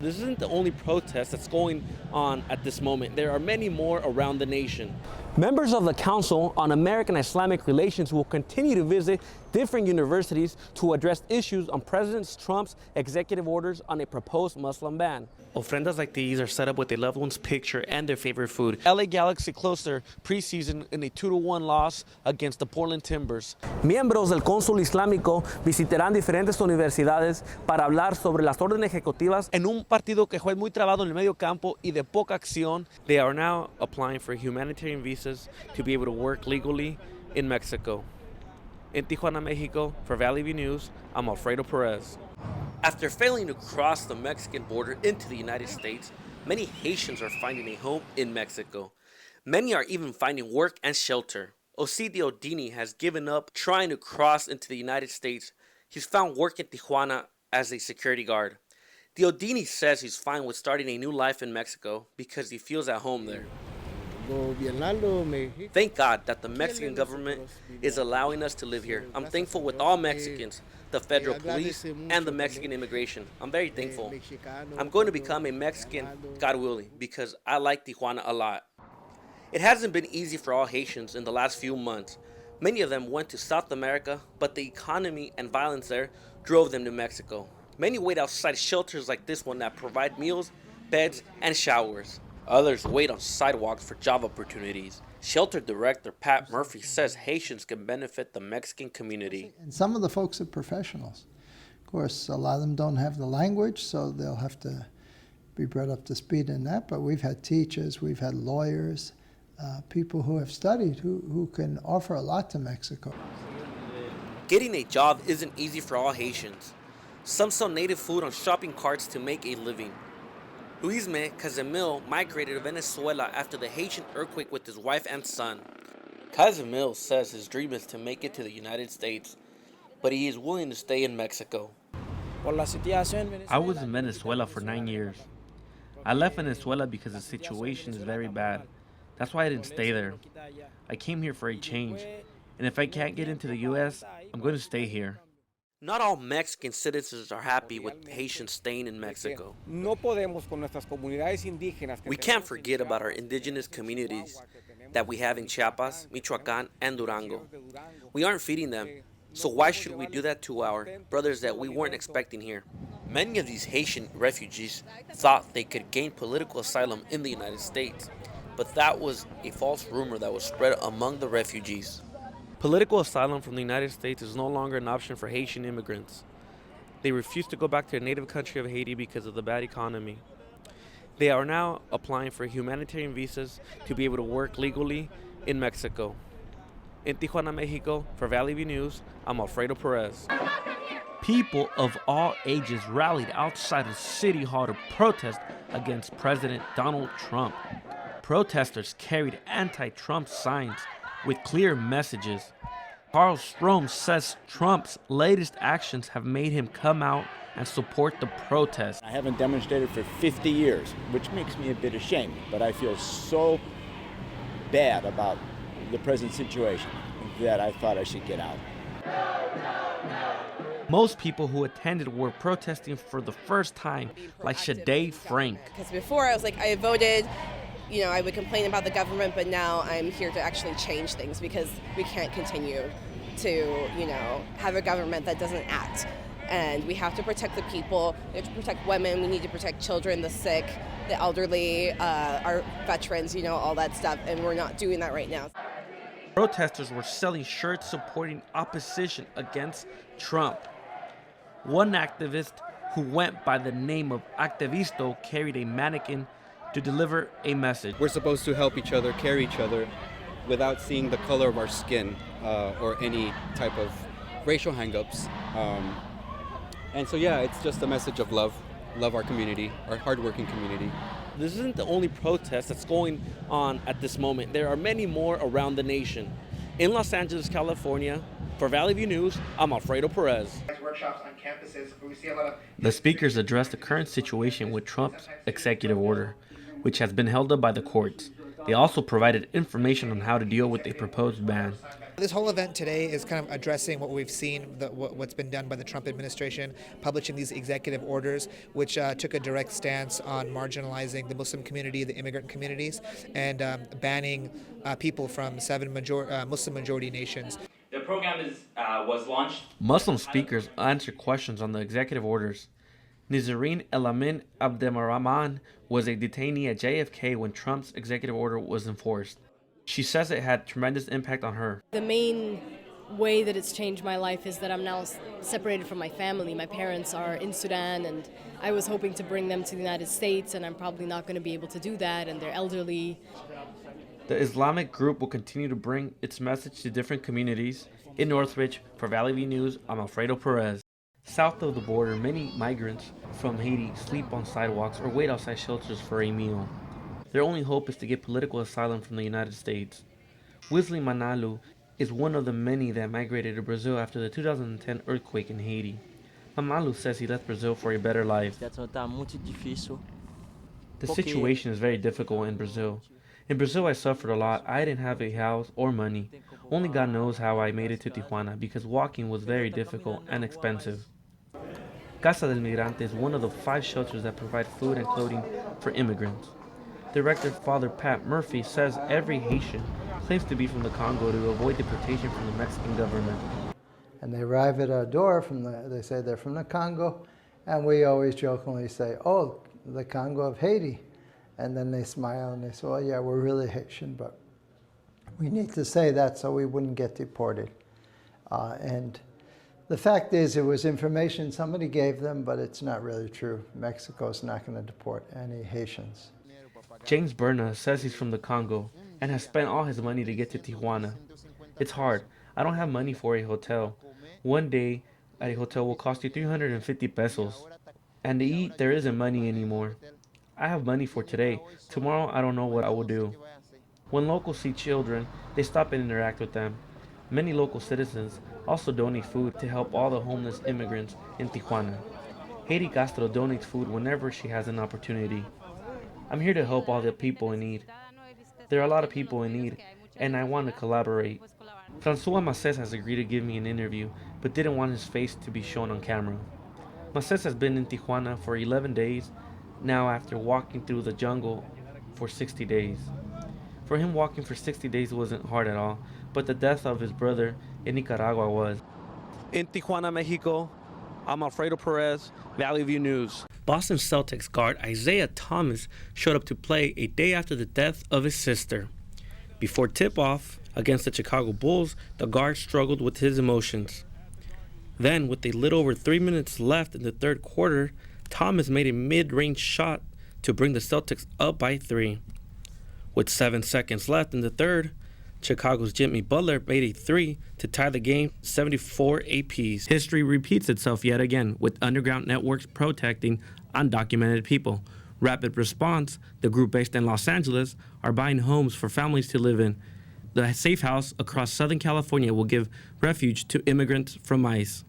This isn't the only protest that's going on at this moment. There are many more around the nation. Members of the Council on American Islamic Relations will continue to visit different universities to address issues on President Trump's executive orders on a proposed Muslim ban. Ofrendas like these are set up with a loved one's picture and their favorite food. LA Galaxy closed their preseason in a 2-1 loss against the Portland Timbers. Miembros del Cónsul Islámico visitarán diferentes universidades para hablar sobre las órdenes ejecutivas en un partido que fue muy trabado en el medio campo y de poca acción. They are now applying for humanitarian visas to be able to work legally in Mexico. In Tijuana, Mexico, for Valley View News, I'm Alfredo Perez. After failing to cross the Mexican border into the United States, many Haitians are finding a home in Mexico. Many are even finding work and shelter. Ocidio Dini has given up trying to cross into the United States. He's found work in Tijuana as a security guard. Diodini says he's fine with starting a new life in Mexico because he feels at home there. Thank God that the Mexican government is allowing us to live here. I'm thankful with all Mexicans, the federal police, and the Mexican immigration. I'm very thankful. I'm going to become a Mexican, God willing, because I like Tijuana a lot. It hasn't been easy for all Haitians in the last few months. Many of them went to South America, but the economy and violence there drove them to Mexico. Many wait outside shelters like this one that provide meals, beds, and showers. Others wait on sidewalks for job opportunities. Shelter director Pat Murphy says Haitians can benefit the Mexican community. And some of the folks are professionals. Of course, a lot of them don't have the language, so they'll have to be brought up to speed in that. But we've had teachers, we've had lawyers, people who have studied, who can offer a lot to Mexico. Getting a job isn't easy for all Haitians. Some sell native food on shopping carts to make a living. Luisme Casimil migrated to Venezuela after the Haitian earthquake with his wife and son. Casimil says his dream is to make it to the United States, but he is willing to stay in Mexico. I was in Venezuela for 9 years. I left Venezuela because the situation is very bad. That's why I didn't stay there. I came here for a change, and if I can't get into the U.S., I'm going to stay here. Not all Mexican citizens are happy with Haitians staying in Mexico. We can't forget about our indigenous communities that we have in Chiapas, Michoacán, and Durango. We aren't feeding them, so why should we do that to our brothers that we weren't expecting here? Many of these Haitian refugees thought they could gain political asylum in the United States, but that was a false rumor that was spread among the refugees. Political asylum from the United States is no longer an option for Haitian immigrants. They refuse to go back to their native country of Haiti because of the bad economy. They are now applying for humanitarian visas to be able to work legally in Mexico. In Tijuana, Mexico, for Valley View News, I'm Alfredo Perez. People of all ages rallied outside of City Hall to protest against President Donald Trump. Protesters carried anti-Trump signs with clear messages. Carl Strom says Trump's latest actions have made him come out and support the protest. I haven't demonstrated for 50 years, which makes me a bit ashamed, but I feel so bad about the present situation that I thought I should get out. Most people who attended were protesting for the first time, like Shade Frank. Because before I was like, I voted, I would complain about the government, but now I'm here to actually change things because we can't continue to, have a government that doesn't act. And we have to protect the people, we have to protect women, we need to protect children, the sick, the elderly, our veterans, all that stuff, and we're not doing that right now. Protesters were selling shirts supporting opposition against Trump. One activist who went by the name of Activisto carried a mannequin to deliver a message. We're supposed to help each other, carry each other, without seeing the color of our skin or any type of racial hang-ups. And so, it's just a message of love. Love our community, our hardworking community. This isn't the only protest that's going on at this moment. There are many more around the nation. In Los Angeles, California, for Valley View News, I'm Alfredo Perez. The speakers addressed the current situation with Trump's executive order, which has been held up by the courts. They also provided information on how to deal with a proposed ban. This whole event today is kind of addressing what we've seen, what's been done by the Trump administration, publishing these executive orders, which took a direct stance on marginalizing the Muslim community, the immigrant communities, and banning people from 7 Muslim-majority nations. The program was launched. Muslim speakers answered questions on the executive orders. Nizarine Elamin Abdelrahman was a detainee at JFK when Trump's executive order was enforced. She says it had tremendous impact on her. The main way that it's changed my life is that I'm now separated from my family. My parents are in Sudan, and I was hoping to bring them to the United States, and I'm probably not going to be able to do that, and they're elderly. The Islamic group will continue to bring its message to different communities. In Northridge, for Valley View News, I'm Alfredo Perez. South of the border, many migrants from Haiti sleep on sidewalks or wait outside shelters for a meal. Their only hope is to get political asylum from the United States. Wesley Manalu is one of the many that migrated to Brazil after the 2010 earthquake in Haiti. Manalu says he left Brazil for a better life. The situation is very difficult in Brazil. In Brazil, I suffered a lot. I didn't have a house or money. Only God knows how I made it to Tijuana because walking was very difficult and expensive. Casa del Migrante is one of the 5 shelters that provide food and clothing for immigrants. Director Father Pat Murphy says every Haitian claims to be from the Congo to avoid deportation from the Mexican government. And they arrive at our door, they say they're from the Congo, and we always jokingly say, oh, the Congo of Haiti. And then they smile and they say, well, yeah, we're really Haitian, but we need to say that so we wouldn't get deported. And the fact is, it was information somebody gave them, but it's not really true. Mexico's not going to deport any Haitians. James Berna says he's from the Congo and has spent all his money to get to Tijuana. It's hard. I don't have money for a hotel. One day at a hotel will cost you 350 pesos. And to eat, there isn't money anymore. I have money for today. Tomorrow, I don't know what I will do. When locals see children, they stop and interact with them. Many local citizens also donate food to help all the homeless immigrants in Tijuana. Haiti Castro donates food whenever she has an opportunity. I'm here to help all the people in need. There are a lot of people in need, and I want to collaborate. Francois Macés has agreed to give me an interview, but didn't want his face to be shown on camera. Macés has been in Tijuana for 11 days now after walking through the jungle for 60 days. For him, walking for 60 days wasn't hard at all, but the death of his brother in Nicaragua was. In Tijuana, Mexico, I'm Alfredo Perez, Valley View News. Boston Celtics guard Isaiah Thomas showed up to play a day after the death of his sister. Before tip-off against the Chicago Bulls, the guard struggled with his emotions. Then, with a little over 3 minutes left in the third quarter, Thomas made a mid-range shot to bring the Celtics up by 3. With 7 seconds left in the third, Chicago's Jimmy Butler made a 3 to tie the game 74 apiece. History repeats itself yet again, with underground networks protecting undocumented people. Rapid Response, the group based in Los Angeles, are buying homes for families to live in. The Safe House across Southern California will give refuge to immigrants from ICE.